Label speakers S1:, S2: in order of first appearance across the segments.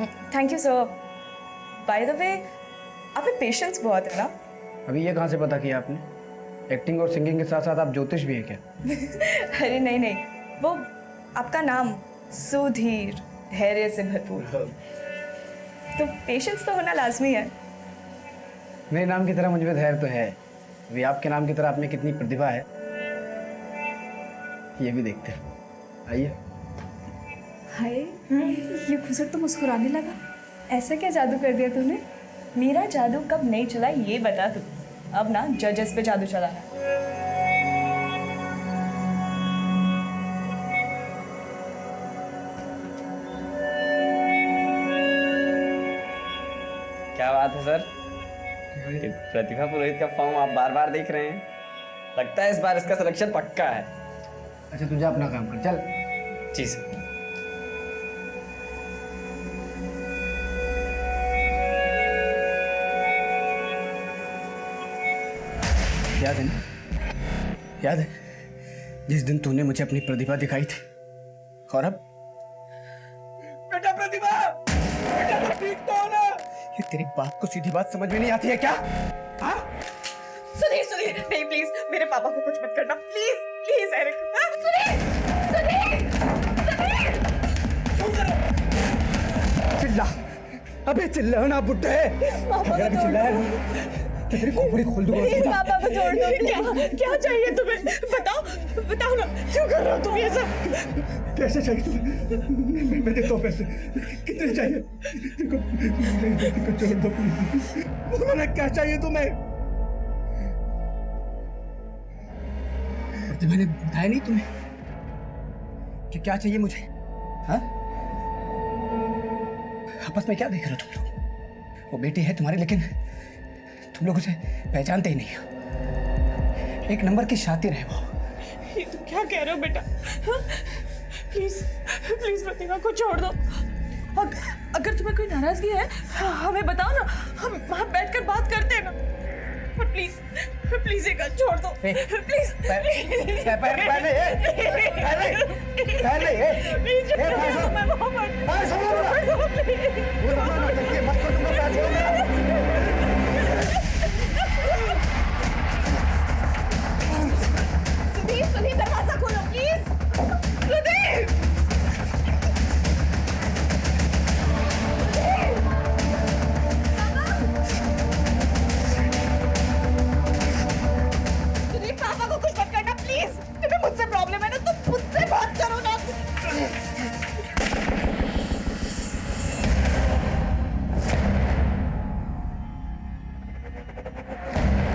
S1: Thank you sir. By the way, आप में patience बहुत है ना।
S2: अभी ये कहाँ से पता किया आपने? एक्टिंग और सिंगिंग के साथ साथ आप ज्योतिष भी हैं क्या?
S1: अरे नहीं नहीं, वो आपका नाम सुधीर, धैर्य से भरपूर, तो पेशेंस तो होना लाजमी है।
S2: मेरे नाम की तरह मुझ में धैर्य तो है, अभी आपके नाम की तरह आप में कितनी प्रतिभा है ये भी देखते हैं। आइए।
S3: हाय, ये खुसर तो मुस्कुराने लगा। ऐसा क्या जादू कर दिया तूने?
S1: मेरा जादू कब नहीं चला ये बता तू। अब ना जजेस पे जादू चला है।
S4: क्या बात है सर? कि प्रतिभा पुरोहित का फॉर्म आप बार बार देख रहे हैं। लगता है इस बार इसका सिलेक्शन पक्का है।
S2: अच्छा तुझे अपना काम कर, चल।
S4: जी सर।
S2: याद है ना? याद है जिस दिन तूने मुझे अपनी प्रतिभा दिखाई थी? और अब बेटा प्रतिभा, बेटा तुम ठीक तो हो ना? ये तेरी बात को सीधी बात समझ में नहीं आती है क्या? हाँ?
S1: सुधीर सुधीर, नहीं प्लीज, मेरे पापा को कुछ मत करना please please. Eric, Sudhir Sudhir Sudhir.
S2: चिल्ला, अबे चिल्ला ना बुड्ढे। अगर अभी चिल्लाया ना तो तेरी खोपड़ी खोल दूंगा।
S1: पापा को छोड़ दो। क्या चाहिए तुम्हें? बताओ बताओ ना, क्यों कर रहे हो तुम ये सब?
S2: पैसे चाहिए तुम्हें? मैं देता हूँ पैसे। कितने चाहिए? देखो छोड़ दो प्लीज। बोलो ना क्या चाहिए तुम्हें? प्रतिभा ने बताया नहीं तुम्हें कि क्या चाहिए मुझे? हाँ? आपस में क्या देख रहे हो तुम लोग? वो बेटी है तुम्हारी, लेकिन तुम लोग उसे पहचानते ही नहीं। एक नंबर की शातिर है वो।
S1: ये तुम क्या कह रहे हो बेटा? प्लीज प्लीज प्रतिभा को छोड़ दो। अगर तुम्हें कोई नाराजगी है हमें बताओ ना, हम वहाँ बैठकर बात करते हैं ना। पर प्लीज प्लीज एक बार छोड़ दो प्लीज। सुधीर सुधीर, दरवाजा खोलो प्लीज। सुधीर सुधीर, पापा को कुछ मत करना प्लीज। तुम्हें मुझसे प्रॉब्लम है ना, तुम मुझसे बात करो ना।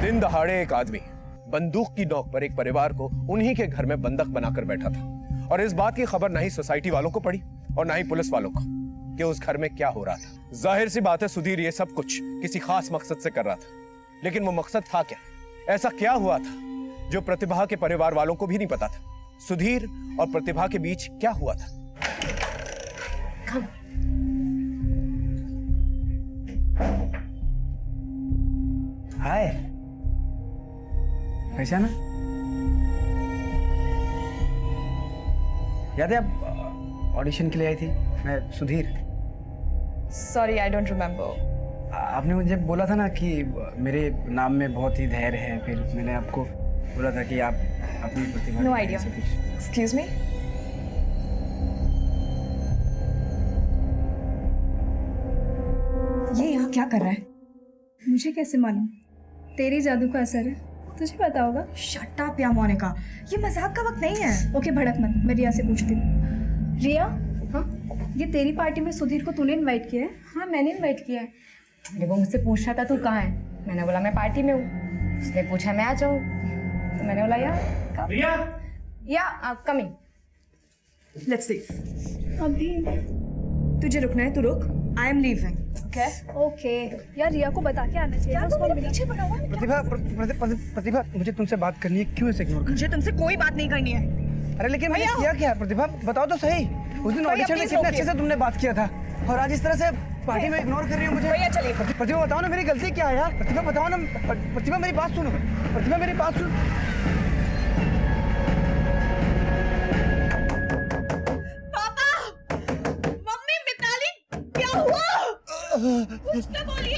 S5: दिन दहाड़े एक आदमी बंदूक की नोक पर एक परिवार को उन्हीं के घर में बंधक बनाकर बैठा था, और इस बात की खबर ना ही सोसाइटी वालों को पड़ी और ना ही पुलिस वालों को कि उस घर में क्या हो रहा था। जाहिर सी बात है सुधीर ये सब कुछ किसी खास मकसद से कर रहा था, लेकिन वो मकसद था क्या? ऐसा क्या हुआ था जो प्रतिभा के परिवार वालों को भी नहीं पता था? सुधीर और प्रतिभा के बीच क्या हुआ था?
S2: हाय, पहचाना? याद है आप ऑडिशन के लिए आई थी? मैं Sudhir.
S1: Sorry, I don't remember.
S2: आपने मुझे बोला था ना कि मेरे नाम में बहुत ही धैर्य है, फिर मैंने आपको बोला था कि आप अपनी प्रतिभा।
S1: No idea. Excuse me.
S3: ये यहाँ क्या कर रहा है? मुझे कैसे मालूम? तेरी जादू का असर है, तुझे पता होगा।
S1: शट अप या मोनिका, ये मजाक का वक्त नहीं है।
S3: ओके, भड़क मत, मैं रिया से पूछती हूँ। रिया, हाँ, ये तेरी पार्टी में सुधीर को तूने इनवाइट किया है?
S6: हाँ, मैंने इनवाइट किया है। जब वो मुझसे पूछ रहा था तू कहाँ है, मैंने बोला मैं पार्टी में हूँ। उसने पूछा मैं आ जाऊँ, तो मैंने बोला या कमिंग।
S1: Let's see.
S3: अभी
S1: तुझे रुकना है तो रुक। I am leaving. Okay
S3: okay यार, रिया को बता के आना चाहिए। उसको मिला।
S1: पीछे पड़ा हुआ है।
S2: प्रतिभा, मुझे तुमसे बात करनी है, क्यों ऐसे इग्नोर कर?
S1: मुझे तुमसे कोई बात नहीं करनी है।
S2: अरे लेकिन मैंने किया क्या? प्रतिभा बताओ तो सही। उस दिन ऑडिशन में कितने अच्छे से तुमने बात किया था, और आज इस तरह से पार्टी में इग्नोर कर रही हो मुझे।
S1: भैया चलिए।
S2: प्रतिभा बताओ ना मेरी गलती क्या है यार? प्रतिभा बताओ ना। प्रतिभा मेरी बात सुनो। प्रतिभा मेरी बात सुनो।
S1: पापा, मम्मी, मिताली, क्या हुआ? कुछ तो बोलिए।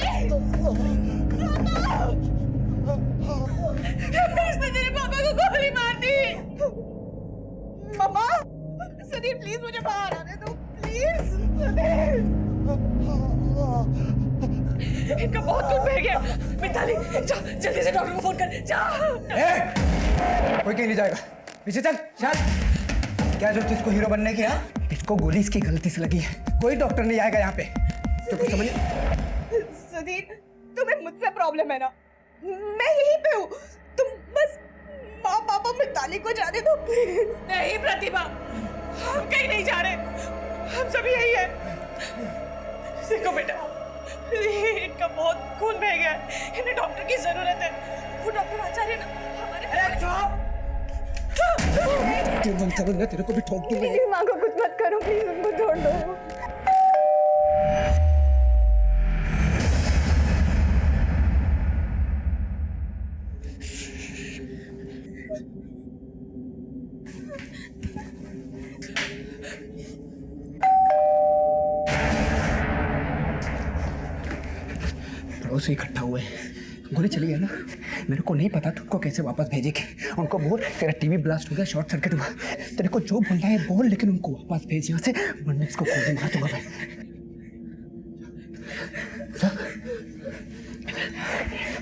S1: इसने तेरे पापा को गोली मार दी। मम्मा, सुधीर प्लीज मुझे बाहर आने दो, प्लीज। सुधीर, इनका बहुत खून बह गया। मिताली, जा जल्दी से डॉक्टर को फोन कर, जा।
S2: कोई कहीं नहीं जाएगा, पीछे चल। चल, क्या जरूरत इसको हीरो बनने की? हाँ, इसको गोली इसकी गलती से लगी है, कोई डॉक्टर नहीं आएगा यहाँ पे। तो कुछ समझ।
S1: सुधीर, तुम्हें मुझसे प्रॉब्लम है ना? मैं यहीं पे हूँ, तुम बस माँ पापा मिताली को जाने दो प्लीज। नहीं प्रतिभा, हम कहीं नहीं जा रहे, हम सब यही है। देखो बेटा, इनका बहुत खून बह गया है, इन्हें डॉक्टर की जरूरत है। वो डॉक्टर आचार्य ना हमारे।
S2: तेरे को भी ठोक दूंगा।
S3: मेरी माँ को कुछ मत करो प्लीज, उनको छोड़ दो।
S2: पड़ोसी इकट्ठा हुए, गोली चली है ना। मेरे को नहीं पता तुमको कैसे वापस भेजेगी। उनको बोल तेरा टीवी ब्लास्ट हो गया, शॉर्ट सर्किट हुआ। तेरे को जो बोलना है बोल, लेकिन उनको वापस भेज यहाँ से, वरना इसको गोली मार दूंगा मैं।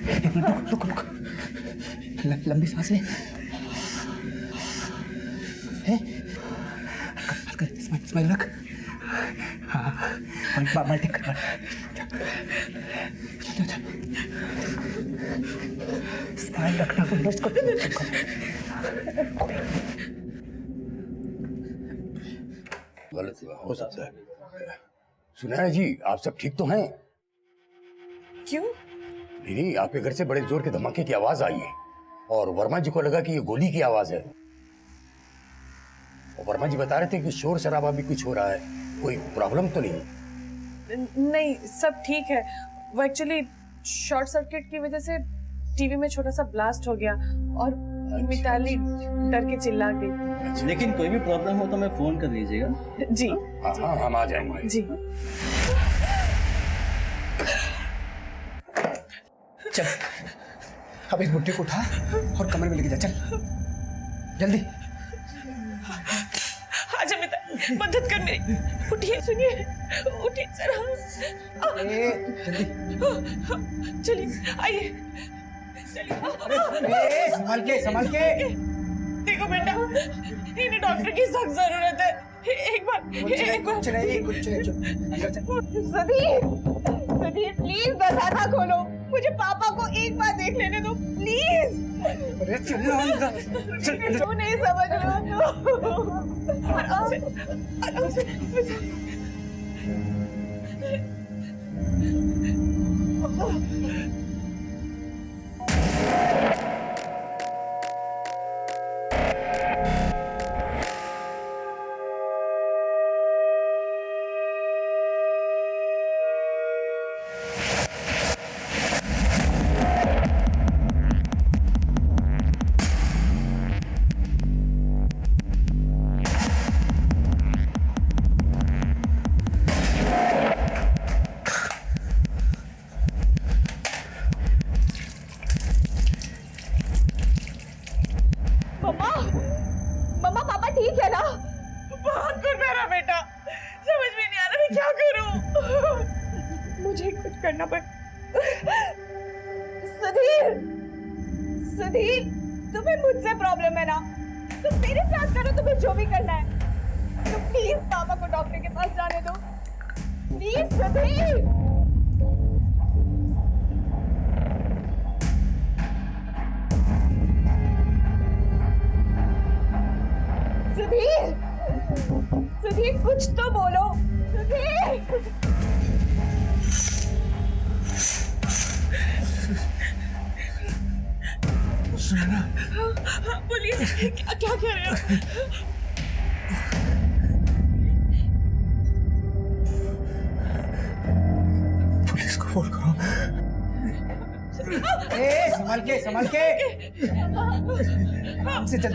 S2: एक मिनट, रुक रुक रुक। लंबी सांस ले। हल्का स्माइल रख। हाँ, बाल्टी कर। स्माइल रखना, को इसको
S7: गलत हो सकता है। सुनैना जी, आप सब ठीक तो हैं?
S1: क्यों?
S7: नहीं, आपके घर से बड़े जोर के धमाके की आवाज आई है और वर्मा जी को लगा कि ये गोली की आवाज है। और वर्मा जी बता रहे थे कि शोर शराबा भी कुछ हो रहा है, कोई प्रॉब्लम तो नहीं?
S1: नहीं, सब ठीक है। वो एक्चुअली शॉर्ट सर्किट की वजह से टीवी में छोटा सा ब्लास्ट हो गया और मिताली डर के चिल्ला गई।
S8: लेकिन कोई भी प्रॉब्लम हो तो मैं फोन कर लीजिएगा।
S1: जी
S7: हाँ हाँ, हम आ जाएंगे
S1: जी।
S2: चल, अब इस बुट्टे को उठा और कमरे में लेके जा। चल जल्दी।
S1: आजा मिता, मदद कर मेरी। उठिए, सुनिए, उठिए जरा।
S2: जल्दी
S1: चलिए, आइए,
S2: चलिए। संभाल के।
S1: देखो बेटा, इन्हें डॉक्टर की सख्त जरूरत है। एक बार
S2: कुछ नहीं।
S1: सुधीर प्लीज दरवाजा खोलो, मुझे पापा को एक बार देख लेने दो प्लीज।
S2: अरे चल।
S1: क्यों नहीं समझ रहे हो? आराम से। मम्मा पापा ठीक है ना? बहुत कुछ मेरा बेटा, समझ में नहीं आ रहा मैं क्या करूं। मुझे कुछ करना पड़। सुधीर, तुम्हें मुझसे प्रॉब्लम है ना? तुम मेरे साथ करो, तुम्हें जो भी करना है। तो प्लीज पापा को डॉक्टर के पास जाने दो, प्लीज सुधीर। सुधीर कुछ तो बोलो।
S2: सुनैना,
S1: बोलिए, क्या कह रहे हो?
S2: पुलिस को फोन करो। संभाल के। हमसे चल।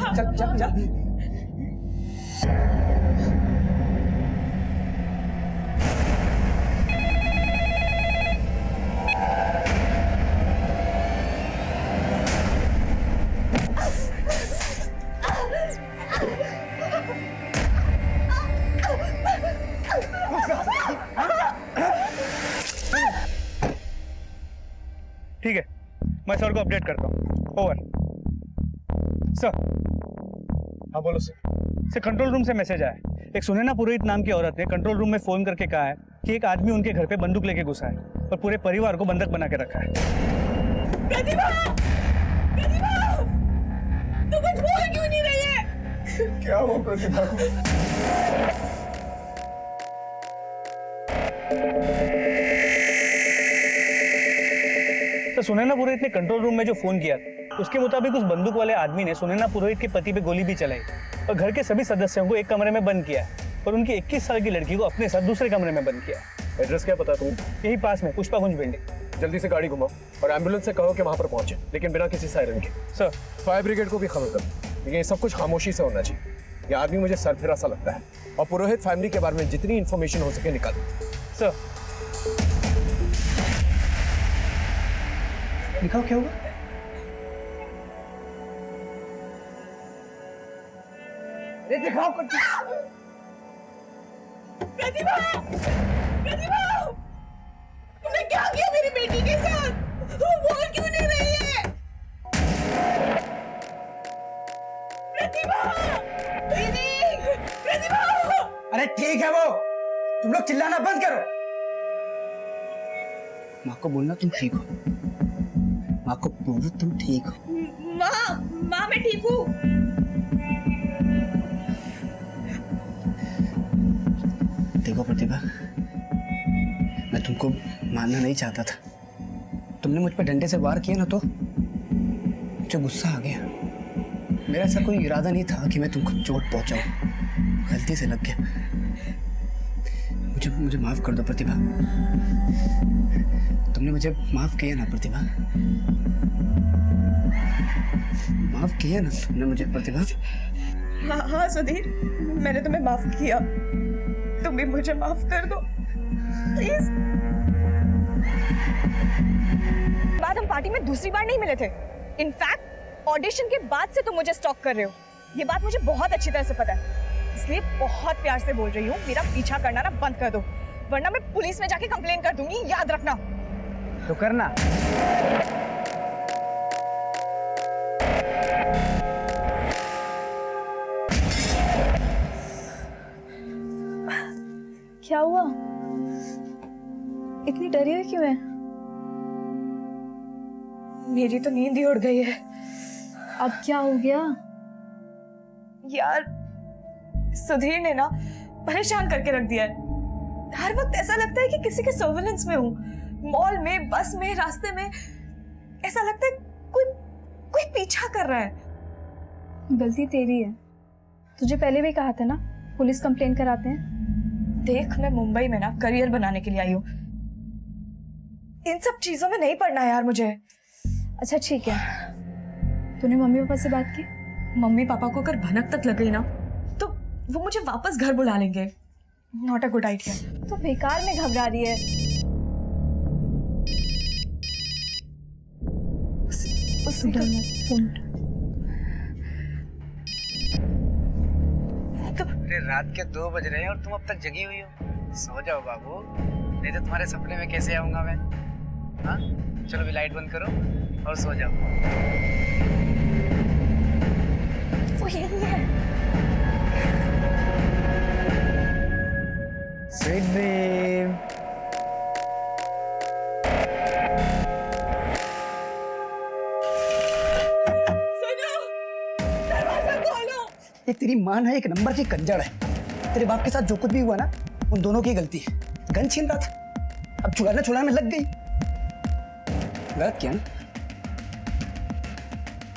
S9: ठीक है, मैं सर को अपडेट करता हूँ। ओवर। सर।
S5: हाँ बोलो सर।
S9: सर, कंट्रोल रूम से मैसेज आया है। एक सुनैना पुरोहित नाम की औरत ने कंट्रोल रूम में फोन करके कहा है कि एक आदमी उनके घर पे बंदूक लेके घुसा है और पूरे परिवार को बंधक बना के रखा है।
S1: प्रतिभा! प्रतिभा! तू कुछ बोल क्यों नहीं रही है?
S5: क्या हुआ प्रतिभा को?
S9: तो सुनैना पुरोहित ने कंट्रोल रूम में जो फोन किया उसके मुताबिक उस बंदूक वाले आदमी ने सुनैना पुरोहित के पति पे गोली भी चलाई और घर के सभी सदस्यों को एक कमरे में बंद किया और उनकी 21 साल की लड़की को अपने साथ दूसरे कमरे में बंद किया।
S5: एड्रेस क्या पता तुम्हें?
S9: यही पास में पुष्पाकुंज बिल्डिंग।
S5: जल्दी से गाड़ी घुमाओ और एम्बुलेंस से कहो कि वहां पर पहुंचे, लेकिन बिना किसी सायरन के।
S9: सर।
S5: फायर ब्रिगेड को भी खबर करो, लेकिन ये सब कुछ खामोशी से होना चाहिए। ये आदमी मुझे सरफिरा सा लगता है और पुरोहित फैमिली के बारे में जितनी इंफॉर्मेशन हो सके निकालो।
S9: सर।
S2: दिखाओ क्या हुआ? अरे दिखाओ कुछ।
S1: प्रतिभा! प्रतिभा! तुमने क्या किया मेरी बेटी के साथ? वो बोल क्यों नहीं रही है? प्रतिभा! दीदी! प्रतिभा!
S2: अरे ठीक है वो, तुम लोग चिल्लाना बंद करो। माँ को बोलना तुम ठीक हो। माँ को बोलो तुम ठीक हो।
S1: माँ मैं ठीक हूँ।
S2: देखो प्रतिभा, मैं तुमको मारना नहीं चाहता था। तुमने मुझ पर डंडे से वार किया ना तो मुझे गुस्सा आ गया। मेरा ऐसा कोई इरादा नहीं था कि मैं तुमको चोट पहुंचाऊं। गलती से लग गया। मुझे माफ कर दो प्रतिभा। तुमने मुझे माफ किया ना प्रतिभा? माफ किया ना तुमने मुझे प्रतिभा?
S1: हाँ सुधीर, मैंने तुम्हें माफ किया। तुम भी मुझे माफ कर दो प्लीज।
S10: बाद हम पार्टी में दूसरी बार नहीं मिले थे। इनफैक्ट ऑडिशन के बाद से तुम मुझे स्टॉक कर रहे हो। ये बात मुझे बहुत अच्छी तरह से पता है, इसलिए बहुत प्यार से बोल रही हूँ, मेरा पीछा करना ना बंद कर दो, वरना मैं पुलिस में जाके कंप्लेन कर दूंगी, याद रखना।
S2: तो करना।
S3: क्या हुआ? इतनी डरी हुई क्यों है?
S1: मेरी तो नींद ही उड़ गई है।
S3: अब क्या हो गया?
S1: यार सुधीर ने ना परेशान करके रख दिया है। हर वक्त ऐसा लगता है कि किसी के सर्विलेंस में हूँ। मॉल में, बस में, रास्ते में, ऐसा लगता है कोई पीछा कर रहा है।
S3: गलती तेरी है। तुझे पहले भी कहा था ना, पुलिस कंप्लेन कराते हैं।
S1: देख, मैं मुंबई में ना करियर बनाने के लिए आई हूँ। इन सब चीजों में नहीं पड़ना यार मुझे।
S3: अच्छा ठीक है, तूने मम्मी पापा से बात की?
S1: मम्मी पापा को अगर भनक तक लग गई ना तो वो मुझे वापस घर बुला लेंगे। Not a good idea.
S3: तो बेकार में घबरा रही है।
S2: अरे रात के 2 बज रहे हैं और तुम अब तक जगी हुई हो। सो जाओ बाबू, नहीं तो तुम्हारे सपने में कैसे आऊंगा मैं? हाँ चलो भी लाइट बंद करो और सो जाओ।
S1: वो यही है।
S2: Sweet dream. ये तेरी माँ ना एक नंबर की कंजर है। तेरे बाप के साथ जो कुछ भी हुआ ना, उन दोनों की गलती है। गन छीन रहा था, अब छुड़ाने में लग गई। गलत किया ना?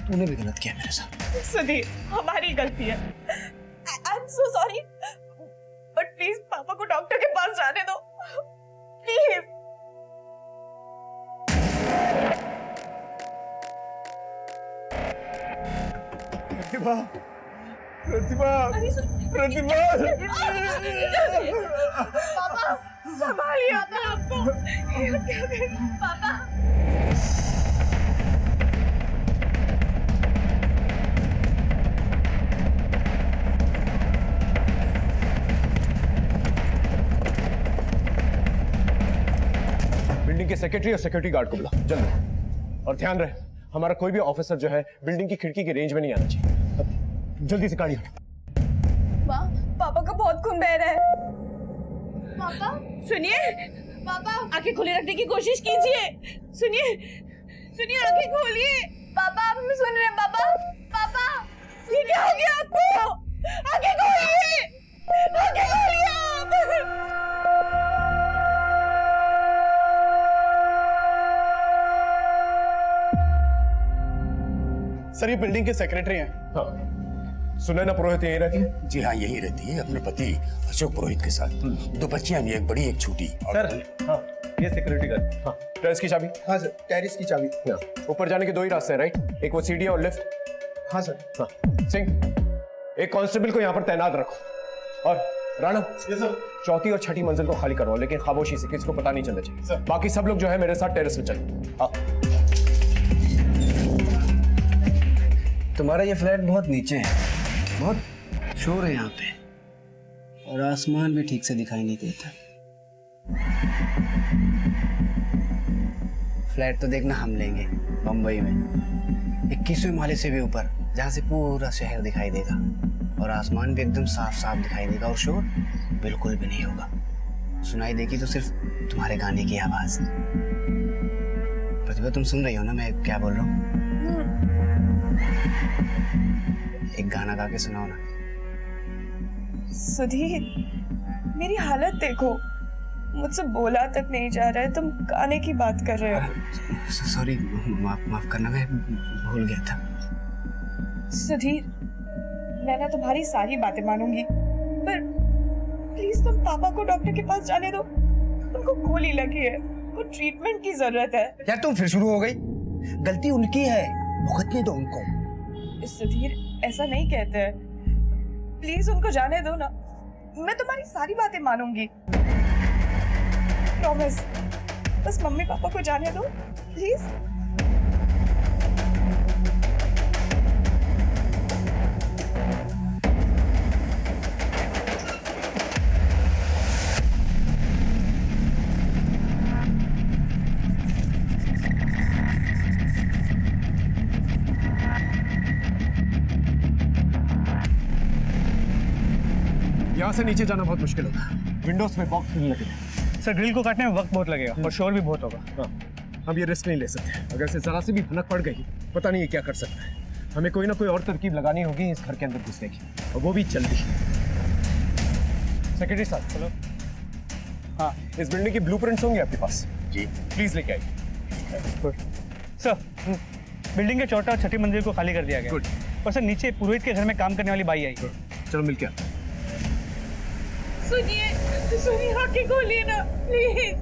S2: तूने भी गलत किया मेरे साथ।
S1: सुधीर, हमारी गलती है। I am so sorry, but please पापा को डॉक्टर के पास जाने दो प्लीज।
S5: प्रतिभा, प्रतिभा, प्रतिभा।
S1: पापा संभालिए अपने आप को। पापा
S5: बिल्डिंग के सेक्रेटरी और सिक्योरिटी गार्ड को बुला जल्दी। और ध्यान रहे, हमारा कोई भी ऑफिसर जो है बिल्डिंग की खिड़की की रेंज में नहीं आना चाहिए। अब जल्दी से गाड़ी हटाओ।
S1: माँ, पापा का बहुत खून बह रहा है।
S3: पापा,
S1: सुनिए
S3: पापा,
S1: आंखें खुली रखने की कोशिश कीजिए। सुनिए सुनिए, आंखें खोलिए।
S3: पापा, आप हमें सुन रहे हैं? पापा, पापा,
S1: ये क्या हो गया आपको? आंखें खोलिए, आंखें खोलिए आप।
S5: सर ये बिल्डिंग के सेक्रेटरी हैं। हाँ, सुनैना पुरोहित यहीं रहती है?
S7: जी हाँ, यही रहती है अपने पति अशोक पुरोहित के साथ। 2 बच्चियां भी, एक बड़ी एक छोटी।
S5: सर हाँ, ये सिक्योरिटी गार्ड। हाँ, टेरेस की चाबी?
S2: हाँ सर, टेरिस की चाबी।
S5: हाँ, ऊपर जाने के 2 ही रास्ते हैं, राइट? एक वो सीढ़ी और लिफ्ट।
S2: हाँ सर।
S5: हाँ, सिंह एक कांस्टेबल को यहाँ पर तैनात रखो। और राणा, चौथी और छठी मंजिल को खाली करवाओ, लेकिन खामोशी से, किसी को पता नहीं चलना चाहिए। बाकी सब लोग जो है मेरे साथ टेरेस में चलो। हाँ।
S2: तुम्हारा ये फ्लैट बहुत नीचे है, बहुत शोर है यहाँ पे, और आसमान भी ठीक से दिखाई नहीं देता। फ्लैट तो देखना हम लेंगे बम्बई में, 21वें माले से भी ऊपर, जहाँ से पूरा शहर दिखाई देगा, और आसमान भी एकदम साफ साफ दिखाई देगा, और शोर बिल्कुल भी नहीं होगा। सुनाई देगी तो सिर्फ तुम्हारे गाने की आवाज। प्रतिभा, तुम सुन रही हो ना मैं क्या बोल रहा हूँ? एक गाना गा के सुनाओ ना।
S1: सुधीर, मेरी हालत देखो, मुझसे बोला तक नहीं जा रहा है, तुम गाने की बात कर रहे हो।
S2: सॉरी, माफ करना, मैं भूल गया था।
S1: सुधीर, मैं ना तुम्हारी सारी बातें मानूंगी, पर प्लीज तुम पापा को डॉक्टर के पास जाने दो। उनको गोली लगी है, उनको ट्रीटमेंट की जरूरत है।
S2: यार तुम फिर शुरू हो गई। गलती उनकी है, भुगतने दो उनको।
S1: सुधीर, ऐसा नहीं कहते हैं, प्लीज उनको जाने दो ना, मैं तुम्हारी सारी बातें मानूंगी, प्रॉमिस। बस मम्मी पापा को जाने दो प्लीज।
S5: यहाँ से नीचे जाना बहुत मुश्किल होगा, विंडोज में बॉक्स खुलने लगे।
S9: सर ग्रिल को काटने में वक्त बहुत लगेगा और शोर भी बहुत होगा।
S5: हाँ, हम ये रिस्क नहीं ले सकते। अगर से जरा सी भी भनक पड़ गई, पता नहीं ये क्या कर सकता है। हमें कोई ना कोई और तरकीब लगानी होगी इस घर के अंदर घुसने की, और वो भी जल्दी। सेक्रेटरी साहब, चलो। हाँ, इस बिल्डिंग की ब्लूप्रिंट्स होंगे आपके पास?
S7: जी।
S5: प्लीज लेके आइए।
S9: सर, बिल्डिंग के चौथा और छठी मंजिल को खाली कर दिया गया।
S5: गुड।
S9: और सर नीचे पुरोहित के घर में काम करने वाली बाई आई।
S5: चलो मिलके आते हैं।
S1: सुनिए सुनिए, आंखें खोलिए ना प्लीज।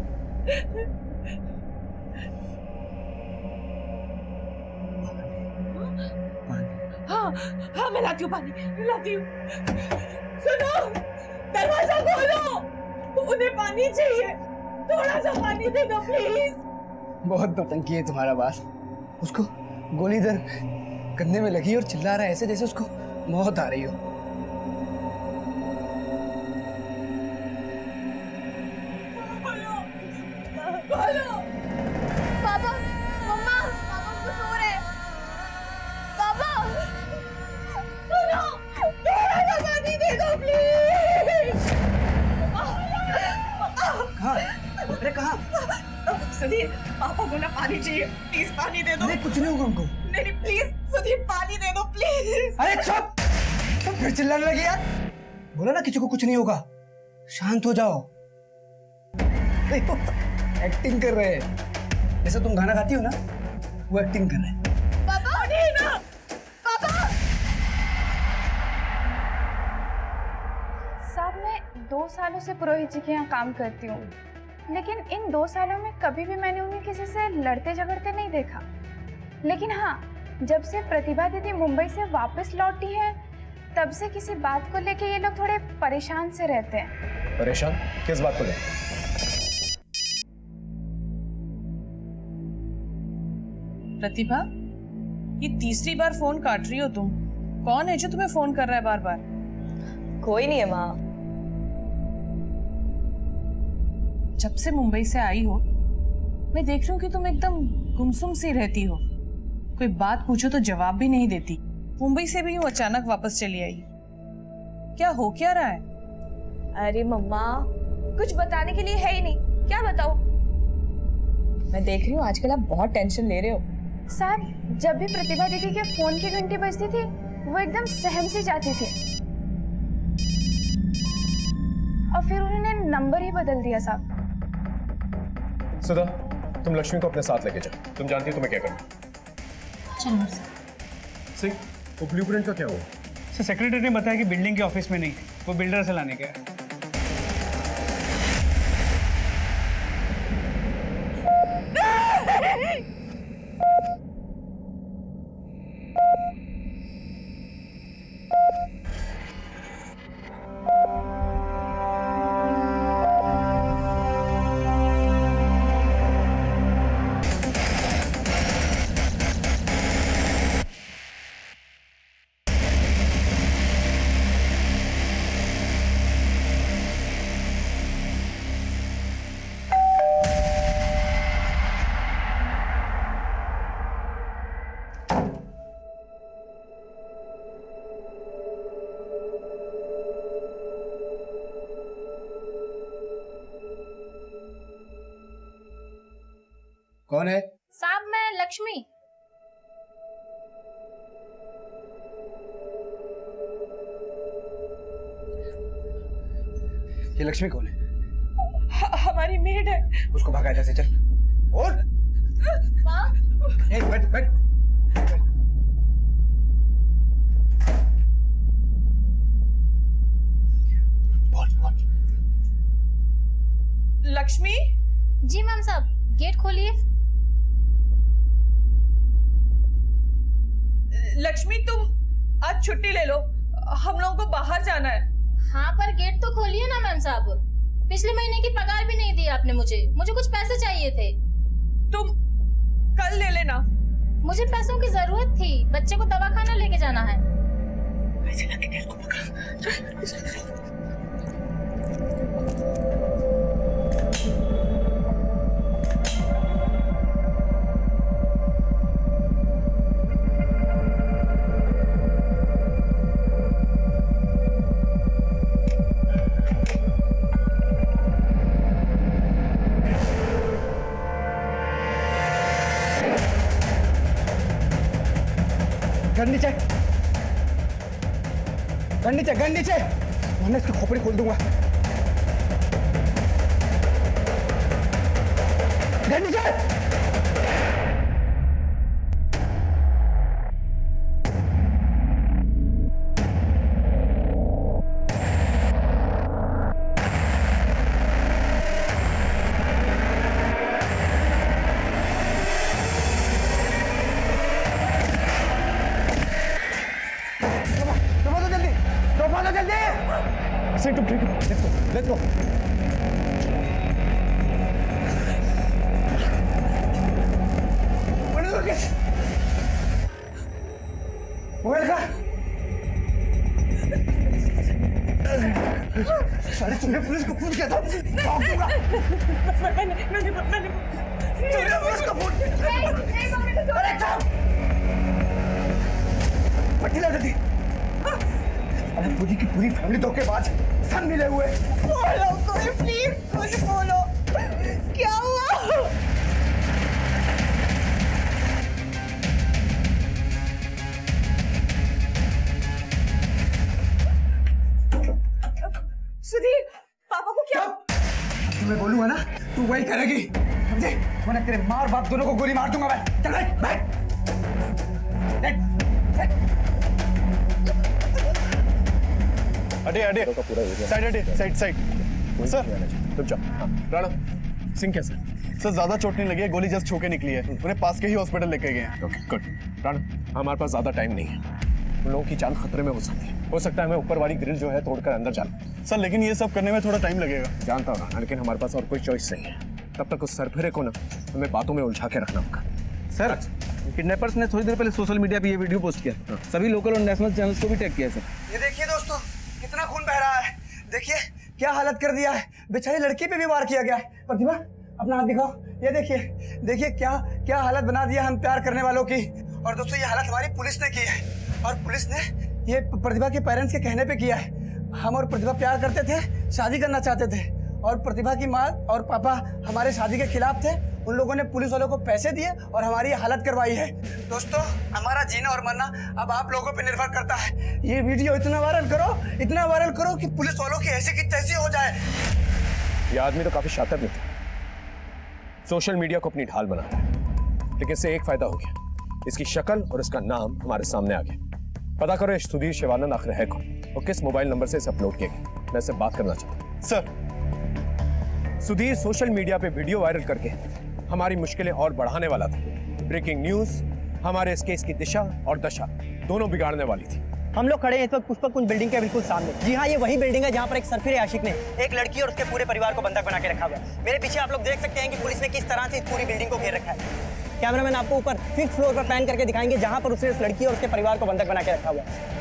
S1: हाँ हाँ, मैं लाती हूँ पानी, लाती हूँ। सुनो, दरवाजा खोलो, उन्हें पानी चाहिए, थोड़ा सा पानी दे दो प्लीज।
S2: बहुत नौटंकी है तुम्हारा बात। उसको गोली इधर कंधे में लगी और चिल्ला रहा है ऐसे जैसे उसको मौत आ रही हो।
S3: पापा, मम्मा, पापा को सो रहे हैं। पापा,
S1: सुनो, थोड़ा सा पानी दे दो प्लीज।
S2: कहाँ? अरे कहाँ?
S1: सुधीर, पापा को ना पानी चाहिए, प्लीज पानी दे दो।
S2: अरे कुछ नहीं होगा उनको।
S1: नहीं नहीं, प्लीज सुधीर, पानी दे दो प्लीज।
S2: अरे चुप! तुम फिर चिल्लाने लगी यार। बोला ना किसी को कुछ नहीं होगा, शांत हो जाओ। देखो, एक्टिंग कर रहे हैं, जैसे तुम गाना गाती हो ना, वो एक्टिंग कर रहे हैं।
S3: पापा,
S1: नहीं ना,
S3: पापा।
S6: साहब, मैं 2 सालों से पुरोहित जी के यहाँ काम करती हूँ, लेकिन इन 2 सालों में कभी भी मैंने उन्हें किसी से लड़ते झगड़ते नहीं देखा। लेकिन हाँ, जब से प्रतिभा दीदी मुंबई से वापस लौटी है, तब से किसी बात को लेके ये लोग थोड़े परेशान से रहते हैं।
S5: परेशान? किस बात को लेकर?
S1: प्रतिभा, ये तीसरी बार फोन काट रही हो तुम। कौन है जो तुम्हें फोन कर रहा है बार बार?
S10: कोई नहीं है माँ।
S1: जब से मुंबई से आई हो, मैं देख रही हूँ कि तुम एकदम गुमसुम सी रहती हो, कोई बात पूछो तो जवाब भी नहीं देती। मुंबई से भी यूं अचानक वापस चली आई, क्या हो क्या रहा है?
S10: अरे मम्मा, कुछ बताने के लिए है ही नहीं, क्या बताओ? मैं देख रही हूँ आजकल आप बहुत टेंशन ले रहे हो।
S6: साहब, जब भी प्रतिभा दीदी के फोन की घंटी बजती थी वो एकदम सहम सी जाती थी और फिर उन्होंने नंबर ही बदल दिया साहब।
S5: सुधा, तुम लक्ष्मी को अपने साथ लेके जाओ, तुम जानती हो तुम्हें क्या करना।
S1: चलो सर।
S5: सिंह, वो ब्लूप्रिंट का क्या हुआ?
S9: सर, सेक्रेटरी ने बताया कि बिल्डिंग के ऑफिस में नहीं, वो बिल्डर से लाने गया है।
S2: कौन है?
S6: साहब, मैं लक्ष्मी।
S2: ये लक्ष्मी कौन है?
S1: हमारी मेड है।
S2: उसको भगा जैसे, चल। और बैठ बैठ। बोल बोल।
S1: लक्ष्मी।
S6: जी मैम साहब, गेट खोलिए।
S1: लक्ष्मी, तुम आज छुट्टी ले लो, हम लोगों को बाहर जाना है।
S6: हाँ, पर गेट तो खोलिए ना मैम साहब। पिछले महीने की पगार भी नहीं दी आपने मुझे कुछ पैसे चाहिए थे।
S1: तुम कल ले लेना।
S6: मुझे पैसों की जरूरत थी, बच्चे को दवाखाना लेके जाना है।
S2: ऐसे लगे इसको पकड़। गन नीचे, गन नीचे, गन नीचे, वरना इसकी खोपड़ी खोल दूंगा। गन नीचे। Let's go. मोबाइल का सारे तुमने पुलिस को फोन किया था? मैंने पुलिस को फोन किया। अरे चुप! पट्टी ला जल्दी। अरे पूरी की पूरी फैमिली धोखेबाज, सब मिले हुए।
S1: बोलो कोई, प्लीज कुछ बोलो, क्या हुआ? सुधीर, पापा को क्या?
S2: तुम्हें बोलूंगा ना, तू वही करेगी, समझे? वरना तेरे माँ और बाप दोनों को गोली मार दूंगा मैं। चल बैठ, बैठ।
S5: अडे अडे, साइड अडे, साइड साइड। सर, रुक जाओ। राणा सिंह कैसे? सर, ज्यादा चोट नहीं लगी है, गोली जस्ट छू के निकली है। उन्हें पास के ही हॉस्पिटल लेके गए हैं। Okay, good. राणा, हमारे पास ज्यादा टाइम नहीं है, उन लोगों की जान खतरे में हो सकती है। हो सकता है मैं ऊपर वाली ग्रिल जो है तोड़कर अंदर जाऊं। सर, लेकिन ये सब करने में थोड़ा टाइम लगेगा। जानता हूँ राणा, लेकिन हमारे पास और कोई चॉइस नहीं है। तब तक उस सरफिरे को ना हमें बातों में उलझा के रखना होगा।
S8: सर, किडनैपर्स ने थोड़ी देर पहले सोशल मीडिया पे ये वीडियो पोस्ट किया, सभी लोकल और नेशनल चैनल्स को भी टैग किया। सर,
S2: ये देखिए दोस्तों, कितना खून बह रहा है। देखिए क्या हालत कर दिया है, बेचारी लड़की पे भी वार किया गया है। प्रतिभा, अपना हाथ दिखाओ। ये देखिए, देखिए क्या क्या हालत बना दिया हम प्यार करने वालों की। और दोस्तों ये हालत हमारी पुलिस ने की है, और पुलिस ने ये प्रतिभा के पेरेंट्स के कहने पे किया है। हम और प्रतिभा प्यार करते थे, शादी करना चाहते थे, और प्रतिभा की माँ और पापा हमारे शादी के खिलाफ थे। उन लोगों ने पुलिस वालों को पैसे दिए और हमारी हालत करवाई है। दोस्तों हमारा जीना और मरना अब आप लोगों पे निर्भर करता है। ये वीडियो इतना वायरल करो कि पुलिस वालों की ऐसी की तैसी हो जाए।
S5: ये आदमी तो काफी शातिर निकला, सोशल मीडिया को अपनी ढाल बना रहा है, लेकिन इससे एक फायदा हो गया, इसकी शक्ल और इसका नाम हमारे सामने आ गया। पता करो ये सुधीर शिवानंद आखिर है कौन और किस मोबाइल नंबर से इसे अपलोड किया गया। मैं इससे बात करना चाहता हूँ।
S8: सर,
S5: सुधीर सोशल मीडिया पे वीडियो वायरल करके हमारी मुश्किलें और बढ़ाने वाला था। ब्रेकिंग न्यूज हमारे इस केस की दिशा और दशा दोनों बिगाड़ने वाली थी।
S11: हम लोग खड़े हैं इस वक्त पुष्पक कुंज बिल्डिंग के बिल्कुल सामने। जी हाँ, ये वही बिल्डिंग है जहाँ पर एक सरफिरे आशिक ने एक लड़की और उसके पूरे परिवार को बंधक बना के रखा हुआ है। मेरे पीछे आप लोग देख सकते हैं कि पुलिस ने किस तरह से इस पूरी बिल्डिंग को घेर रखा है। कैमरामैन आपको ऊपर 5th फ्लोर पर पैन करके दिखाएंगे जहाँ पर उसने इस लड़की और उसके परिवार को बंधक बना के रखा हुआ है।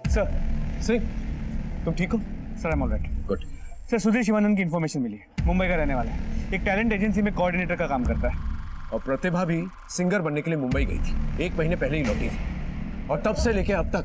S9: सर,
S5: सिंह, तुम ठीक हो?
S9: Sir I am alright.
S5: Good.
S9: Sir, Sudhir Shivanand की इन्फॉर्मेशन मिली है। मुंबई का रहने वाला है, एक टैलेंट एजेंसी में कोऑर्डिनेटर का काम करता है।
S5: और प्रतिभा भी सिंगर बनने के लिए मुंबई गई थी, 1 महीने पहले ही लौटी थी, और तब से लेके अब तक